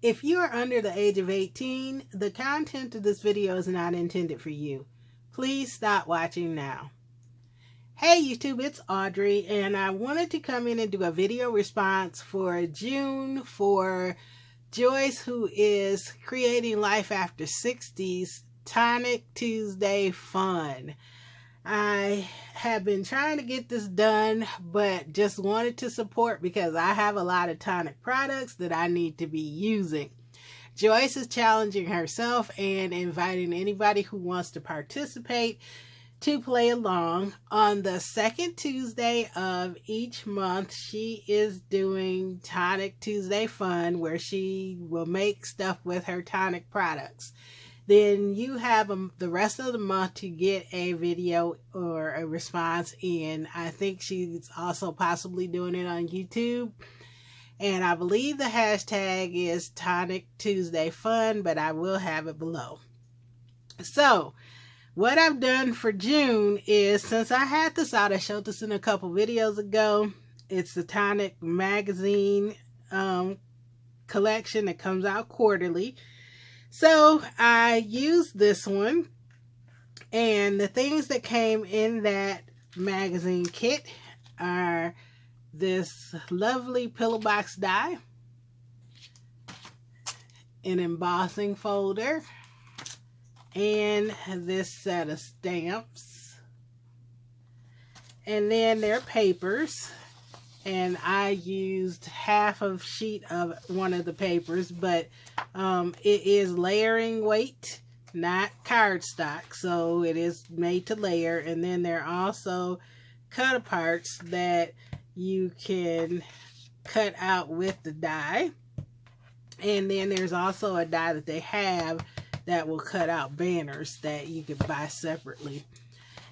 If you are under the age of 18, the content of this video is not intended for you. Please stop watching now. Hey YouTube, it's Audrey, and I wanted to come in and do a video response for June for Joyce, who is creating Life After 60's Tonic Tuesday Fun. I have been trying to get this done, but just wanted to support because I have a lot of Tonic products that I need to be using. Joyce is challenging herself and inviting anybody who wants to participate to play along. On the second Tuesday of each month, she is doing Tonic Tuesday Fun, where she will make stuff with her Tonic products. Then you have the rest of the month to get a video or a response in. I think she's also possibly doing it on YouTube. And I believe the hashtag is Tonic Tuesday Fun, but I will have it below. So, what I've done for June is, since I had this out, I showed this in a couple videos ago. It's the Tonic Magazine collection that comes out quarterly. So I used this one, and the things that came in that magazine kit are this lovely pillow box die, an embossing folder, and this set of stamps. And then there are papers, and I used half of sheet of one of the papers, but it is layering weight, not cardstock, so it is made to layer. And then there are also cut aparts that you can cut out with the die. And then there's also a die that they have that will cut out banners that you can buy separately.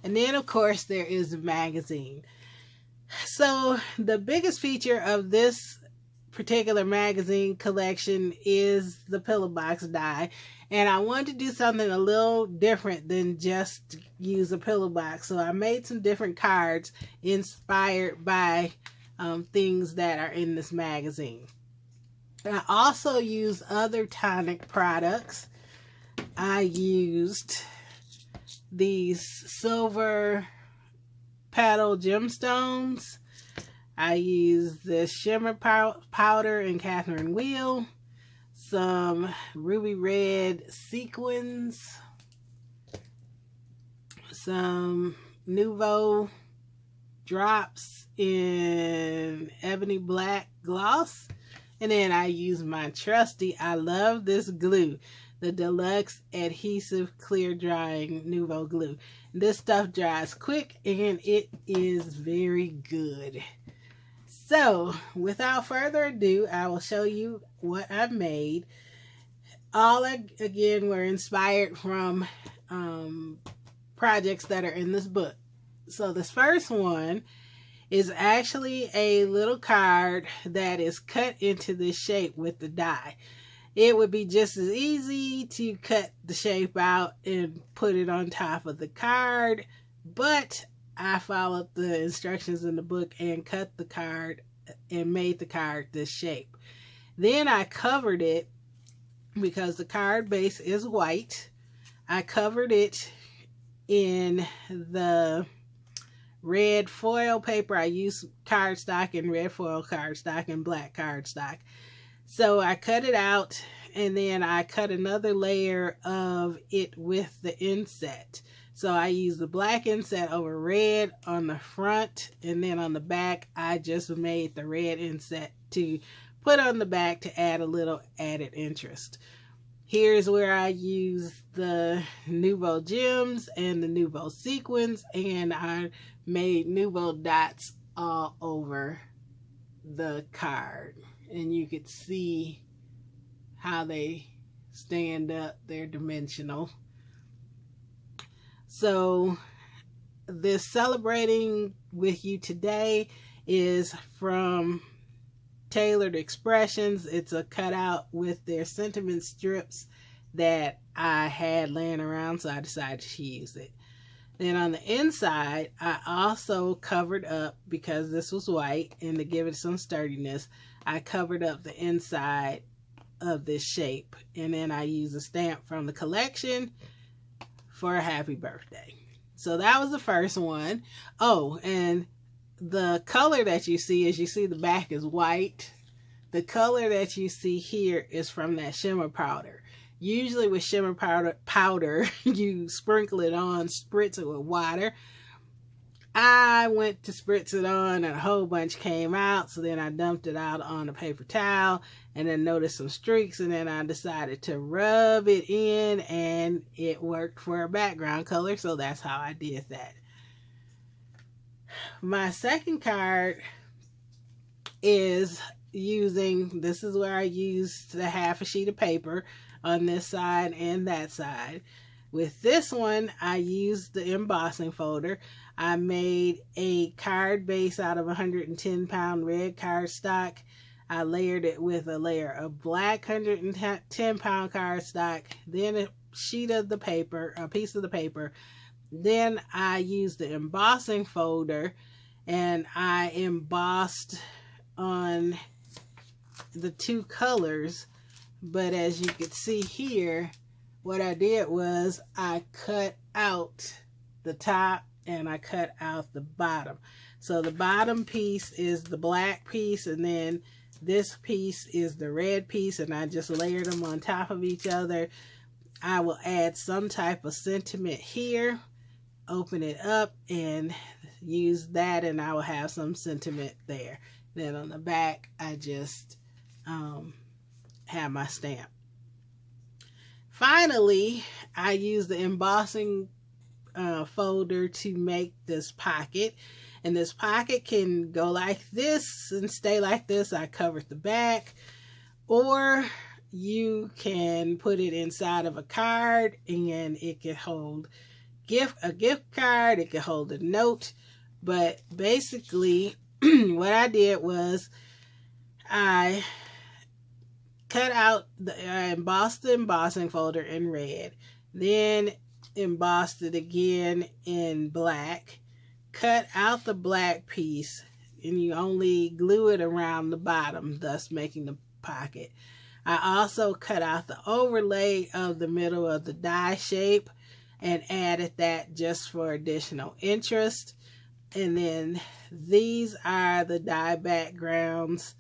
And then of course there is the magazine. So the biggest feature of this particular magazine collection is the pillow box die, and I wanted to do something a little different than just use a pillow box. So I made some different cards inspired by things that are in this magazine. I also used other Tonic products. I used these silver paddle gemstones. I used this shimmer powder in Catherine Wheel, some ruby red sequins, some Nouveau drops in ebony black gloss, and then I used my trusty, I love this glue, the deluxe adhesive clear drying Nouveau glue. This stuff dries quick and it is very good. So without further ado, I will show you what I've made. All again were inspired from projects that are in this book. So this first one is actually a little card that is cut into this shape with the die. It would be just as easy to cut the shape out and put it on top of the card, but I followed the instructions in the book and cut the card and made the card this shape. Then I covered it, because the card base is white. I covered it in the red foil paper. I used cardstock and red foil cardstock and black cardstock. So I cut it out, and then I cut another layer of it with the inset. So I used the black inset over red on the front, and then on the back I just made the red inset to put on the back to add a little added interest. Here's where I use the Nouveau gems and the Nouveau sequins, and I made Nouveau dots all over the card. And you could see how they stand up. They're dimensional. So this Celebrating With You Today is from Tailored Expressions. It's a cutout with their sentiment strips that I had laying around, so I decided to use it. Then on the inside, I also covered up, because this was white, and to give it some sturdiness, I covered up the inside of this shape. And then I use a stamp from the collection for a happy birthday. So that was the first one. Oh, and the color that you see is, you see the back is white. The color that you see here is from that shimmer powder. Usually with shimmer powder, you sprinkle it on, spritz it with water. I went to spritz it on and a whole bunch came out. So then I dumped it out on a paper towel and then noticed some streaks. And then I decided to rub it in and it worked for a background color. So that's how I did that. My second card is using, this is where I used the half a sheet of paper on this side and that side. With this one, I used the embossing folder. I made a card base out of 110-pound red cardstock. I layered it with a layer of black 110-pound cardstock, then a sheet of the paper, a piece of the paper. Then I used the embossing folder and I embossed on the two colors. But as you can see here, what I did was I cut out the top and I cut out the bottom. So the bottom piece is the black piece and then this piece is the red piece, and I just layered them on top of each other. I will add some type of sentiment here, open it up and use that, and I will have some sentiment there. Then on the back I just have my stamp. Finally, I use the embossing folder to make this pocket, and this pocket can go like this and stay like this. I covered the back, or you can put it inside of a card and it can hold a gift card, it can hold a note. But basically what I did was I cut out I embossed the embossing folder in red, then embossed it again in black, cut out the black piece, and you only glue it around the bottom, thus making the pocket. I also cut out the overlay of the middle of the die shape and added that just for additional interest. And then these are the die backgrounds,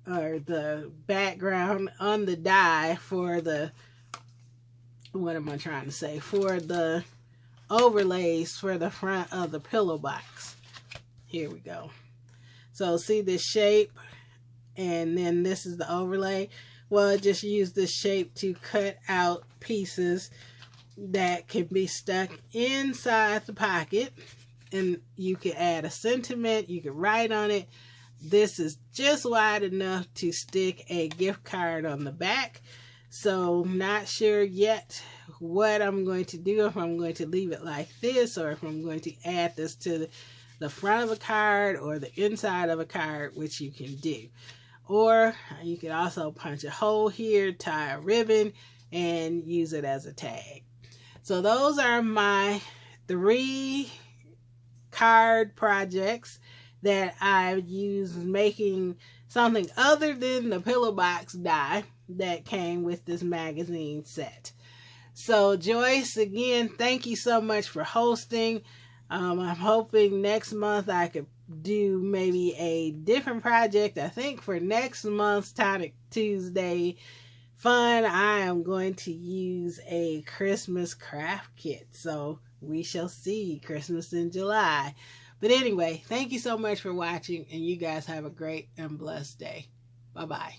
or the background on the die for the, what am I trying to say, for the overlays for the front of the pillow box. Here we go. So see this shape, and then this is the overlay. Well, I just use this shape to cut out pieces that can be stuck inside the pocket, and you can add a sentiment, you can write on it. This is just wide enough to stick a gift card on the back. So not sure yet what I'm going to do, if I'm going to leave it like this or if I'm going to add this to the front of a card or the inside of a card, which you can do. Or you can also punch a hole here, tie a ribbon, and use it as a tag. So those are my 3 card projects that I've used making something other than the pillow box die that came with this magazine set. So Joyce, again, thank you so much for hosting. I'm hoping next month I could do maybe a different project. I think for next month's Tonic Tuesday fun, I am going to use a Christmas craft kit. So we shall see. Christmas in July. But anyway, thank you so much for watching, and you guys have a great and blessed day. Bye-bye.